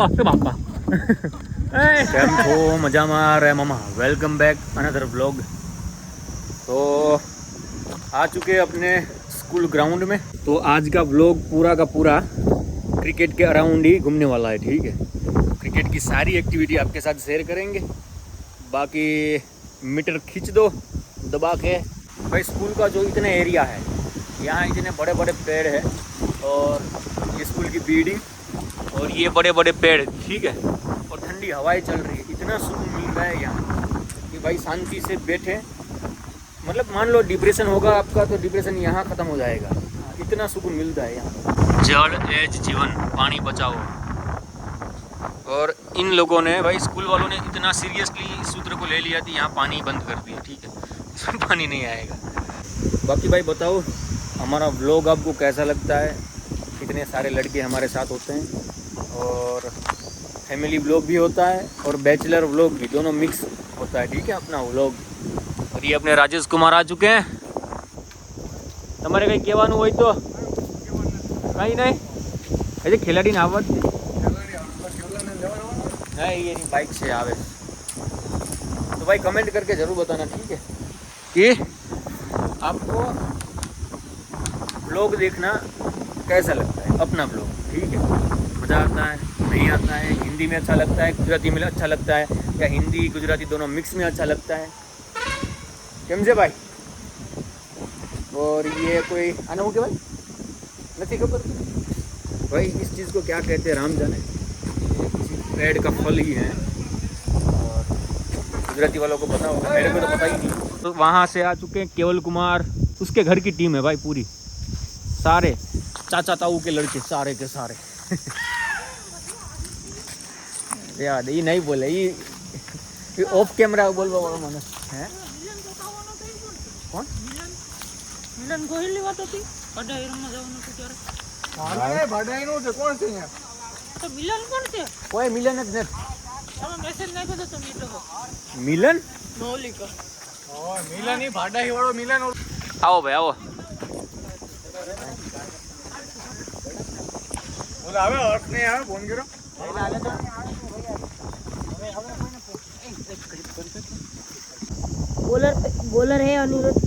બાપા કેમ છો? મજામાં રે मामा। Welcome back another blog. तो आ चुके अपने स्कूल ग्राउंड में। तो आज का ब्लॉग पूरा का पूरा क्रिकेट के अराउंड ही घूमने वाला है, ठीक है। क्रिकेट की सारी एक्टिविटी आपके साथ शेयर करेंगे। बाकी मीटर खींच दो दबा के। भाई स्कूल का जो इतना एरिया है, यहाँ इतने बड़े बड़े पेड़ है और ये स्कूल की बिल्डिंग और ये बड़े बड़े पेड़, ठीक है, और ठंडी हवाएं चल रही है। इतना सुकून मिल रहा है यहाँ कि भाई शांति से बैठे। मतलब मान लो डिप्रेशन होगा आपका तो डिप्रेशन यहाँ ख़त्म हो जाएगा। इतना सुकून मिलता है यहाँ। जल एज जीवन, पानी बचाओ। और इन लोगों ने, भाई स्कूल वालों ने इतना सीरियसली इस सूत्र को ले लिया कि यहाँ पानी बंद कर दिया, ठीक है, इसमें पानी नहीं आएगा। बाकी भाई बताओ हमारा व्लॉग आपको कैसा लगता है। कितने सारे लड़के हमारे साथ होते हैं और फैमिली व्लॉग भी होता है और बैचलर व्लॉग भी, दोनों मिक्स होता है, ठीक है, अपना व्लॉग। और ये अपने राजेश कुमार आ चुके हैं। તમારે કંઈ કહેવાનું હોય તો કંઈ નહીં, હજી ખેલાડીને આવવા જ નહીં, એની બાઇક છે આવે तो भाई कमेंट करके ज़रूर बताना, ठीक है, कि आपको ब्लॉग देखना कैसा लगता है, अपना ब्लॉग, ठीक है। मज़ा आता है, नहीं आता है, हिंदी में अच्छा लगता है, गुजराती में अच्छा लगता है, या हिंदी गुजराती दोनों मिक्स में अच्छा लगता है, केम से भाई। और ये कोई आना हो क्या भाई, नहीं खबर भाई इस चीज़ को क्या कहते हैं, राम जाने। किसी पेड़ का फल ही है और गुजराती वालों को पता होगा, मेरे को तो पता ही नहीं। तो वहाँ से आ चुके हैं केवल कुमार, उसके घर की टीम है भाई पूरी, सारे चाचा ताऊ के लड़के सारे के सारे। यार ये नहीं बोले, ये ऑफ कैमरा बोलवा वाला मानस है। કોણ? મિલન ગોહિલની વાત હતી ભાડાઈ રમવા જવાનું હતું ત્યારે। અરે ભાડાઈનો છે, કોણ છે અહીંયા? તો મિલન કોણ છે? કોઈ મિલન જ નથી। તમે મેસેજ નાખ્યો તો તમે તો મિલન? મૌલિક। ઓ મિલન ઈ ભાડાઈ વાળો મિલન। આવો ભાઈ આવો। બોલા હવે અર્થ નહીં આવે, ફોન કર્યો। बॉलर है अनिरुद्ध,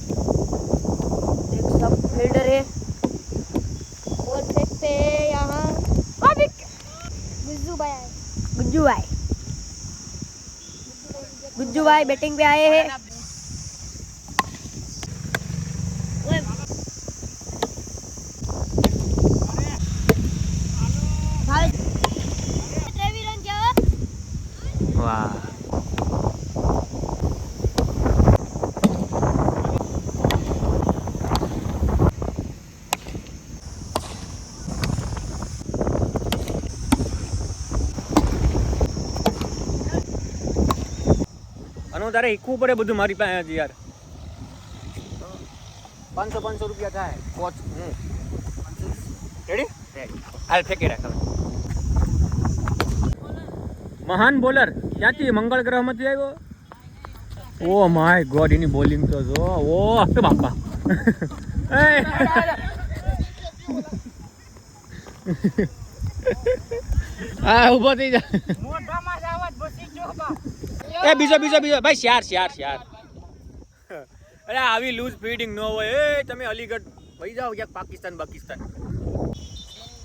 एक सब फील्डर है और फेंकते हैं यहाँ गुज्जू भाई बैटिंग पे आए हैं। વાહ અનુ તારે શીખવું પડે બધું મારી પાસે યાર। 500 રૂપિયા થાય કોચ। રેડી હાલ ફેંકી રાખ। મહાન બોલર ક્યાંથી? મંગળ ગ્રહમાંથી આવ્યો। Oh my God, any bowling તો જો, ઓ બાપા હા ઊભો થઈ જા। મોઢામાં જ આવાજ બસી ગયો બા। એ બીજો ભાઈ શ્યાર અરે આવી લૂઝ ફીડિંગ ન હોય। એ તમે અલીગઢ વહી જાઓ ક્યાંક પાકિસ્તાન।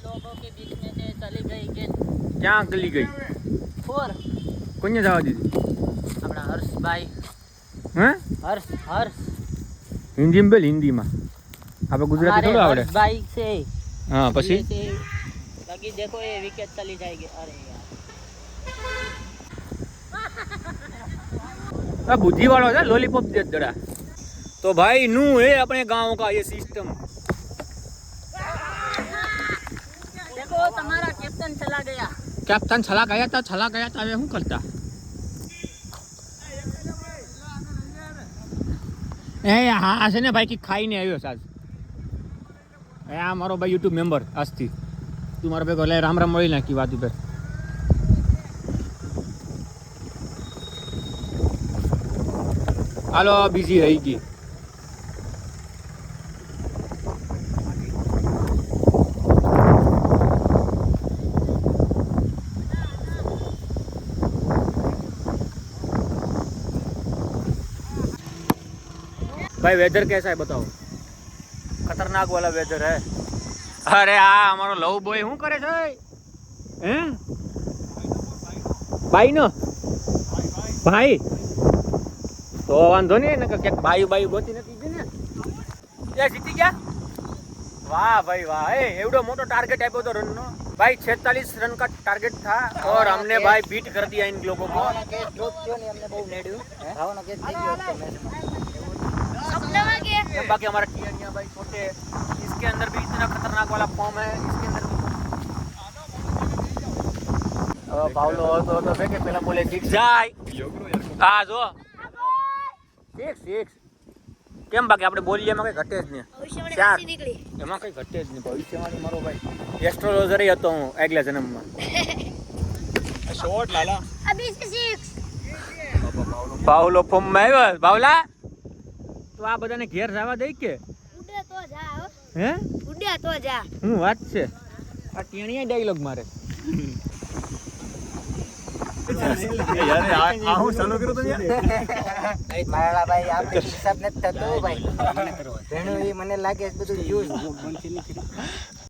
लोगों के बीच में से चली गई गेंद। ક્યાં ગલી ગઈ? फोर કોને જવા દીધી? अपना हर्ष भाई। હે हर्ष હિન્દીમાં બોલ, હિન્દીમાં। આપણે ગુજરાતી થોડું આવડે। हर्ष भाई से હા પછી बाकी देखो ये विकेट चली जाएगी। अरे यार આ બુદ્ધિ વાળો છે, લોલીપોપ દે જરા। तो भाई नू है अपने गांव का ये सिस्टम। देखो तुम्हारा कैप्टन चला गया। कैप्टन छला गया था હવે શું કરતા? એ હા છે ને ભાઈ, કે ખાઈને આવ્યો સાજ। એ આ મારો ભાઈ યુટ્યુબ મેમ્બર આજથી તું મારો ભેગો લે રામ રામ મળી નાખી વાત ઉપર। હાલો બીજી રહી ગઈ। भाई वेदर कैसा है बताओ खतरनाक वाला वेदर है अरे આ અમારો લવ બોય શું કરે છે હે ભાઈ નો ભાઈ તો વાંધો નહીં ને કે ભાઈ ભાઈ ગોતી નથી દીધી ને એ જીતી ગયા वाह भाई वाह एवडो मोटो टारगेट आप्यो तो रन नो भाई 46 रन का टारगेट था और हमने भाई बीट कर दिया इन लोगों को बाकी हमारा टियानिया भाई छोटे इसके अंदर भी इतना खतरनाक वाला फॉर्म है इसके अंदर भी पावलो तो के पहला बोले 6 जाय आ जो 6 કેમ બાકી આપણે બોલીએ એમાં કઈ ઘટે જ નહીં ચાર એમાં કઈ ઘટે જ નહીં ભવિષ્યવાણી મારો ભાઈ એસ્ટ્રોલોજર હતો હું આગલા જન્મમાં શોર્ટ લાલા अभी से 6 પાવલો ફોર્મ માં આવ્યો બાવલા તો આ બધાને ઘેર જવા દઈ કે ઉડે તો જા હો હે ઉડે તો જા હું વાત છે આ ટીણીયા ડાયલોગ મારે યાર આ હું ચાલુ કર્યું તો યાર મારા ભાઈ આપણે હિસાબ નથી થતો ભાઈ ઘણું એ મને લાગે છે બધું યુઝ